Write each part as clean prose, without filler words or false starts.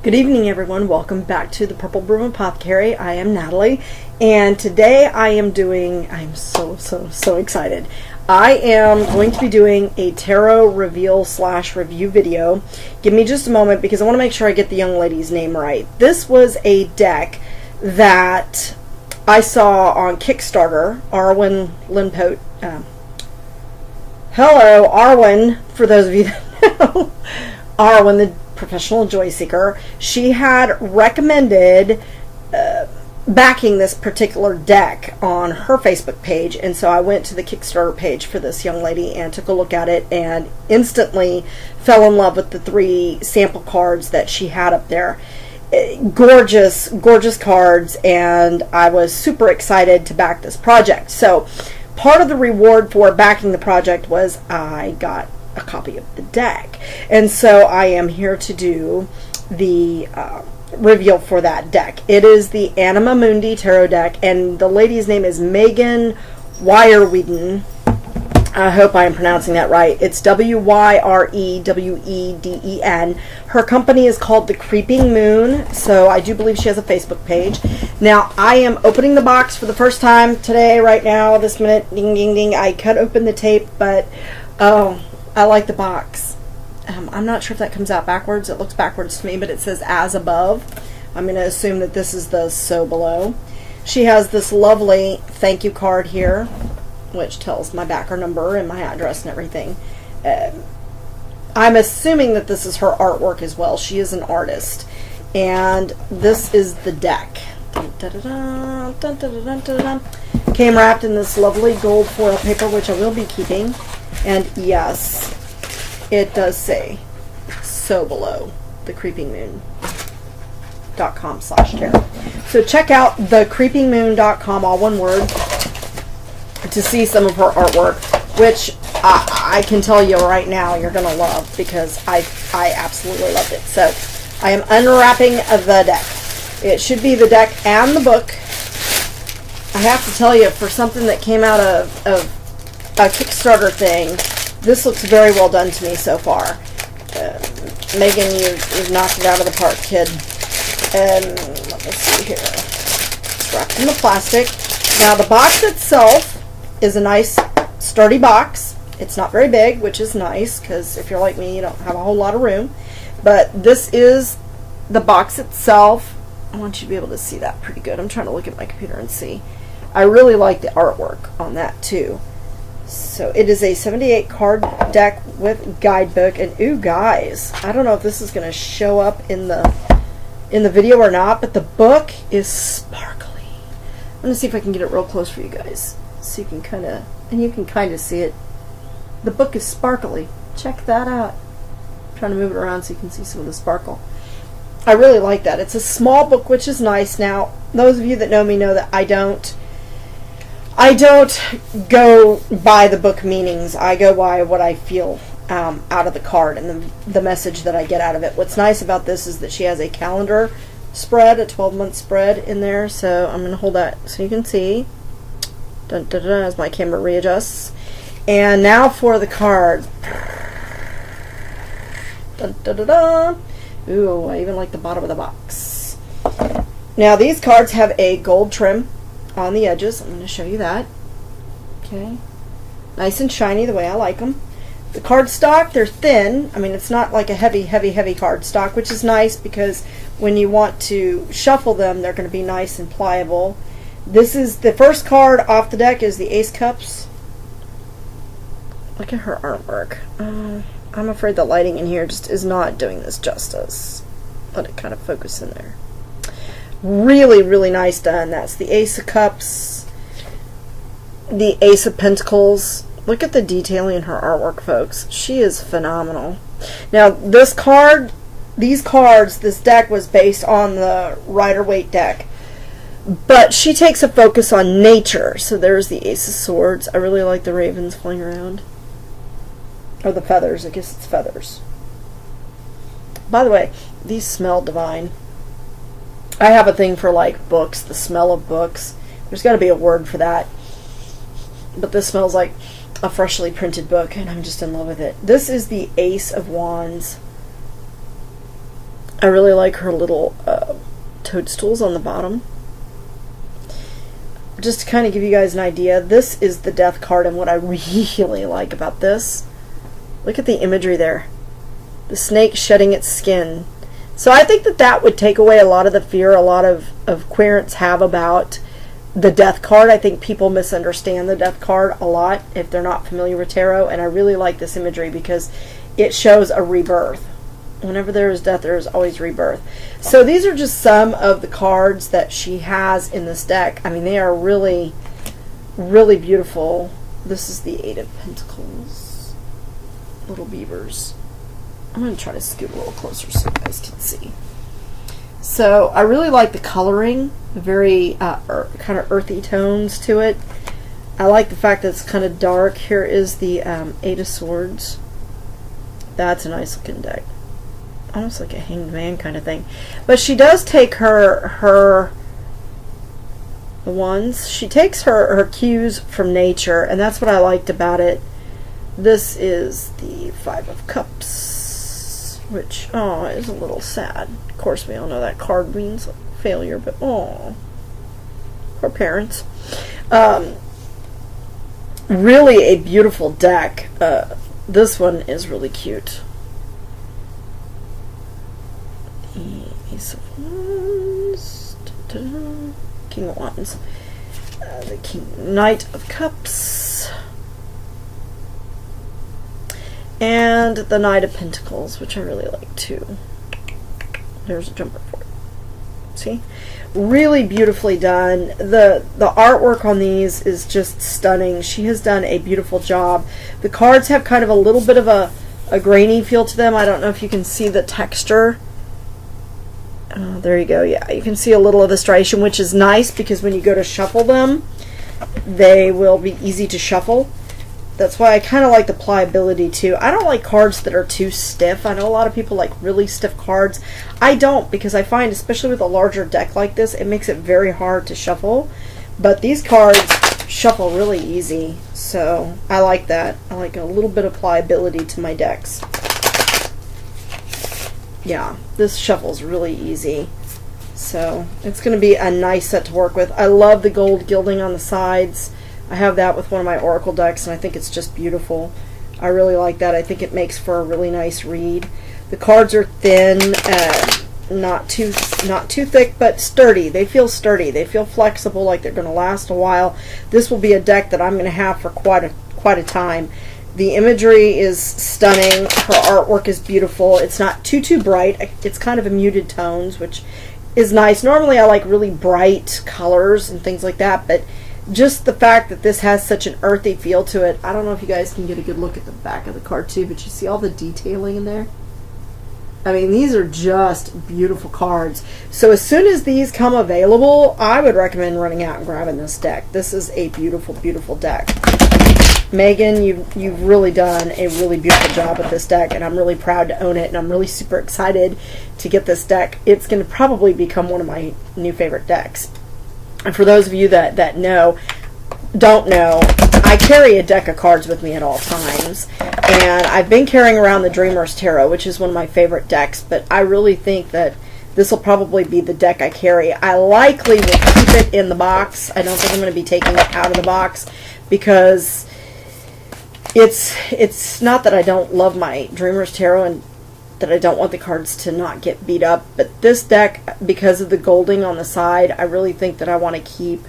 Good evening, everyone. Welcome back to the Purple Broom Apothecary. I am Natalie, and today I'm so excited. I am going to be doing a tarot reveal / review video. Give me just a moment because I want to make sure I get the young lady's name right. This was a deck that I saw on Kickstarter. Arwen Linpote. Hello, Arwen, for those of you that know. Arwen, the professional joy seeker, she had recommended backing this particular deck on her Facebook page, and so I went to the Kickstarter page for this young lady and took a look at it and instantly fell in love with the 3 sample cards that she had up there. Gorgeous cards, and I was super excited to back this project. So part of the reward for backing the project was I got a copy of the deck, and so I am here to do the reveal for that deck. It is the Anima Mundi tarot deck, and the lady's name is Megan Wyreweden. I hope I am pronouncing that right. It's Wyreweden. Her company is called The Creeping Moon, so I do believe she has a Facebook page. Now, I am opening the box for the first time today, right now, this minute. Ding, ding, ding. I cut open the tape, but oh, I like the box. I'm not sure if that comes out backwards. It looks backwards to me, but it says as above. I'm going to assume that this is the so below. She has this lovely thank you card here, which tells my backer number and my address and everything. I'm assuming that this is her artwork as well. She is an artist. And this is the deck. Dun, dun, dun, dun, dun, dun, dun, dun. Came wrapped in this lovely gold foil paper, which I will be keeping. And yes, it does say so below, thecreepingmoon.com/tarot. So check out thecreepingmoon.com, all one word, to see some of her artwork, which I can tell you right now you're going to love, because I absolutely loved it. So I am unwrapping the deck. It should be the deck and the book. I have to tell you, for something that came out of a Kickstarter thing, this looks very well done to me so far. Megan, you've knocked it out of the park, kid. And let me see here. It's wrapped in the plastic. Now, the box itself is a nice, sturdy box. It's not very big, which is nice, because if you're like me, you don't have a whole lot of room. But this is the box itself. I want you to be able to see that pretty good. I'm trying to look at my computer and see. I really like the artwork on that, too. So it is a 78 card deck with guidebook, and ooh, guys, I don't know if this is going to show up in the video or not, but the book is sparkly. I'm going to see if I can get it real close for you guys, so you can kind of see it. The book is sparkly. Check that out. I'm trying to move it around so you can see some of the sparkle. I really like that. It's a small book, which is nice. Now, those of you that know me know that I don't go by the book meanings. I go by what I feel out of the card and the message that I get out of it. What's nice about this is that she has a calendar spread, a 12-month spread in there. So I'm going to hold that so you can see. Dun, dun, dun, as my camera readjusts. And now for the card. Dun, dun, dun, dun. Ooh, I even like the bottom of the box. Now, these cards have a gold trim on the edges. I'm going to show you that. Okay. Nice and shiny the way I like them. The cardstock, they're thin. I mean, it's not like a heavy cardstock, which is nice because when you want to shuffle them, they're going to be nice and pliable. This is the first card off the deck is the Ace Cups. Look at her artwork. I'm afraid the lighting in here just is not doing this justice. Let it kind of focus in there. Really, really nice done. That's the Ace of Cups, the Ace of Pentacles. Look at the detailing in her artwork, folks. She is phenomenal. Now, this deck was based on the Rider-Waite deck, but she takes a focus on nature. So there's the Ace of Swords. I really like the ravens flying around. Or the feathers. I guess it's feathers. By the way, these smell divine. I have a thing for, like, books, the smell of books. There's got to be a word for that. But this smells like a freshly printed book, and I'm just in love with it. This is the Ace of Wands. I really like her little toadstools on the bottom. Just to kind of give you guys an idea, this is the death card, and what I really like about this, look at the imagery there. The snake shedding its skin. So I think that that would take away a lot of the fear a lot of querents have about the death card. I think people misunderstand the death card a lot if they're not familiar with tarot, and I really like this imagery because it shows a rebirth. Whenever there is death, there is always rebirth. So these are just some of the cards that she has in this deck. I mean, they are really, really beautiful. This is the Eight of Pentacles. Little beavers. I'm going to try to scoot a little closer so you guys can see. So I really like the coloring, very kind of earthy tones to it. I like the fact that it's kind of dark. Here is the Eight of Swords. That's a nice looking deck. Almost like a Hanged Man kind of thing. But she does take her wands. She takes her cues from nature, and that's what I liked about it. This is the Five of Cups, which, oh, is a little sad. Of course, we all know that card means failure, but, oh, poor parents. Really a beautiful deck. This one is really cute. Ace of Wands, King of Wands, the Knight of Cups, and the Knight of Pentacles, which I really like too. There's a jumper for it. See? Really beautifully done. The artwork on these is just stunning. She has done a beautiful job. The cards have kind of a little bit of a grainy feel to them. I don't know if you can see the texture. There you go. Yeah, you can see a little of the striation, which is nice because when you go to shuffle them, they will be easy to shuffle. That's why I kind of like the pliability too. I don't like cards that are too stiff. I know a lot of people like really stiff cards. I don't, because I find, especially with a larger deck like this, it makes it very hard to shuffle. But these cards shuffle really easy, so I like that. I like a little bit of pliability to my decks. Yeah, this shuffles really easy. So it's going to be a nice set to work with. I love the gold gilding on the sides. I have that with one of my Oracle decks, and I think it's just beautiful. I really like that. I think it makes for a really nice read. The cards are thin, not too thick, but sturdy. They feel sturdy. They feel flexible, like they're going to last a while. This will be a deck that I'm going to have for quite a time. The imagery is stunning. Her artwork is beautiful. It's not too bright. It's kind of a muted tones, which is nice. Normally I like really bright colors and things like that, but just the fact that this has such an earthy feel to it. I don't know if you guys can get a good look at the back of the card too, but you see all the detailing in there? I mean, these are just beautiful cards. So as soon as these come available, I would recommend running out and grabbing this deck. This is a beautiful, beautiful deck. Megan, you've really done a really beautiful job with this deck, and I'm really proud to own it, and I'm really super excited to get this deck. It's going to probably become one of my new favorite decks. And for those of you that don't know, I carry a deck of cards with me at all times, and I've been carrying around the Dreamer's Tarot, which is one of my favorite decks, but I really think that this will probably be the deck I carry. I likely will keep it in the box. I don't think I'm going to be taking it out of the box, because it's not that I don't love my Dreamer's Tarot and that I don't want the cards to not get beat up, but this deck, because of the golding on the side, I really think that I want to keep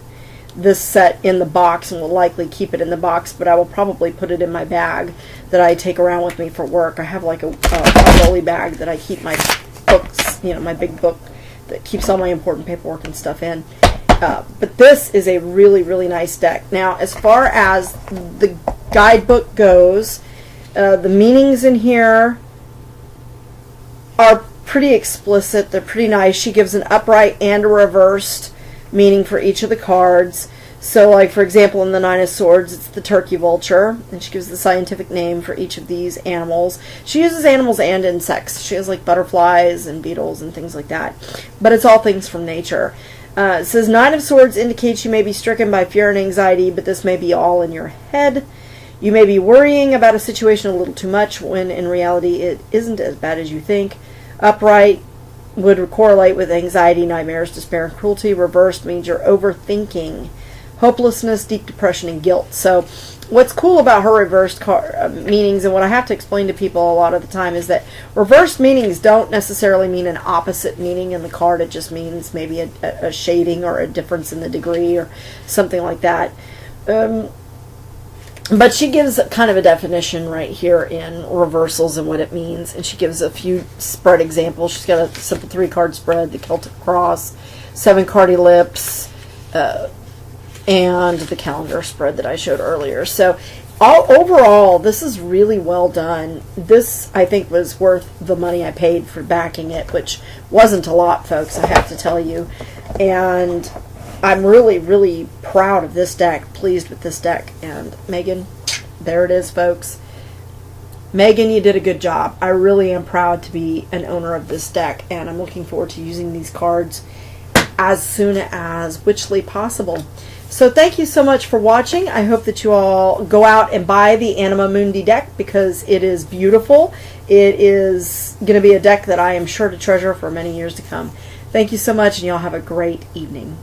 this set in the box, and will likely keep it in the box, but I will probably put it in my bag that I take around with me for work. I have like a rolly bag that I keep my books, you know, my big book that keeps all my important paperwork and stuff in. But this is a really, really nice deck. Now, as far as the guidebook goes, the meanings in here are pretty explicit. They're pretty nice. She gives an upright and a reversed meaning for each of the cards. So, like, for example, in the Nine of Swords, it's the turkey vulture, and she gives the scientific name for each of these animals. She uses animals and insects. She has, like, butterflies and beetles and things like that. But it's all things from nature. It says, Nine of Swords indicates you may be stricken by fear and anxiety, but this may be all in your head. You may be worrying about a situation a little too much, when in reality it isn't as bad as you think. Upright would correlate with anxiety, nightmares, despair, and cruelty. Reversed means you're overthinking, hopelessness, deep depression, and guilt. So what's cool about her reversed meanings, and what I have to explain to people a lot of the time, is that reversed meanings don't necessarily mean an opposite meaning in the card. It just means maybe a shading or a difference in the degree or something like that. But she gives kind of a definition right here in reversals and what it means, and she gives a few spread examples. She's got a simple 3-card spread, the Celtic Cross, 7-card ellipse, and the calendar spread that I showed earlier. So overall, this is really well done. This, I think, was worth the money I paid for backing it, which wasn't a lot, folks, I have to tell you. And I'm really, really proud of this deck, pleased with this deck. And Megan, there it is, folks. Megan, you did a good job. I really am proud to be an owner of this deck, and I'm looking forward to using these cards as soon as whichly possible. So thank you so much for watching. I hope that you all go out and buy the Anima Mundi deck, because it is beautiful. It is going to be a deck that I am sure to treasure for many years to come. Thank you so much, and y'all have a great evening.